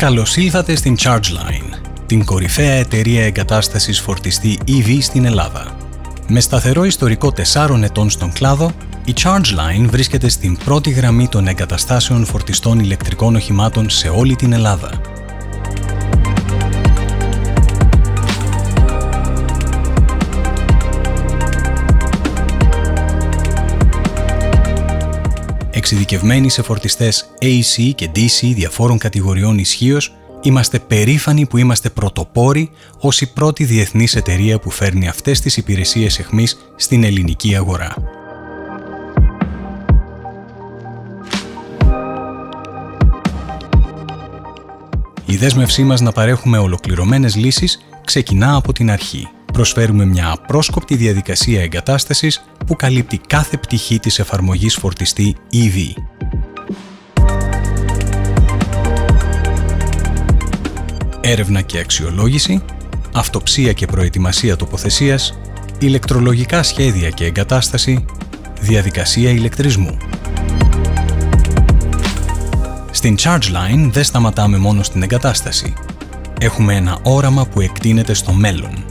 Καλώς ήλθατε στην ChargeLine, την κορυφαία εταιρεία εγκατάστασης φορτιστή EV στην Ελλάδα. Με σταθερό ιστορικό 4 ετών στον κλάδο, η ChargeLine βρίσκεται στην πρώτη γραμμή των εγκαταστάσεων φορτιστών ηλεκτρικών οχημάτων σε όλη την Ελλάδα. Εξειδικευμένοι σε φορτιστές AC και DC διαφόρων κατηγοριών ισχύως, είμαστε περήφανοι που είμαστε πρωτοπόροι ως η πρώτη διεθνής εταιρεία που φέρνει αυτές τις υπηρεσίες εχμής στην ελληνική αγορά. Η δέσμευσή μας να παρέχουμε ολοκληρωμένες λύσεις ξεκινά από την αρχή. Προσφέρουμε μια απρόσκοπτη διαδικασία εγκατάστασης που καλύπτει κάθε πτυχή της εφαρμογής φορτιστή EV. Έρευνα και αξιολόγηση, αυτοψία και προετοιμασία τοποθεσίας, ηλεκτρολογικά σχέδια και εγκατάσταση, διαδικασία ηλεκτρισμού. Στην ChargeLine δεν σταματάμε μόνο στην εγκατάσταση. Έχουμε ένα όραμα που εκτείνεται στο μέλλον.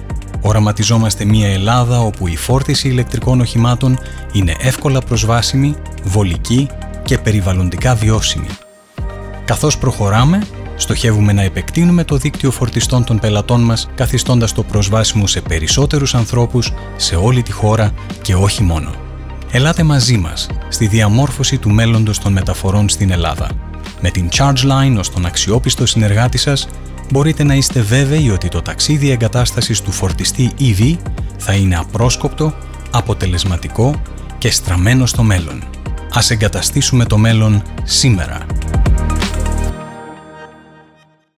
Οραματιζόμαστε μια Ελλάδα όπου η φόρτιση ηλεκτρικών οχημάτων είναι εύκολα προσβάσιμη, βολική και περιβαλλοντικά βιώσιμη. Καθώς προχωράμε, στοχεύουμε να επεκτείνουμε το δίκτυο φορτιστών των πελατών μας, καθιστώντας το προσβάσιμο σε περισσότερους ανθρώπους σε όλη τη χώρα και όχι μόνο. Ελάτε μαζί μας στη διαμόρφωση του μέλλοντος των μεταφορών στην Ελλάδα. Με την ChargeLine ως τον αξιόπιστο συνεργάτη σας, μπορείτε να είστε βέβαιοι ότι το ταξίδι εγκατάστασης του φορτιστή EV θα είναι απρόσκοπτο, αποτελεσματικό και στραμμένο στο μέλλον. Ας εγκαταστήσουμε το μέλλον σήμερα.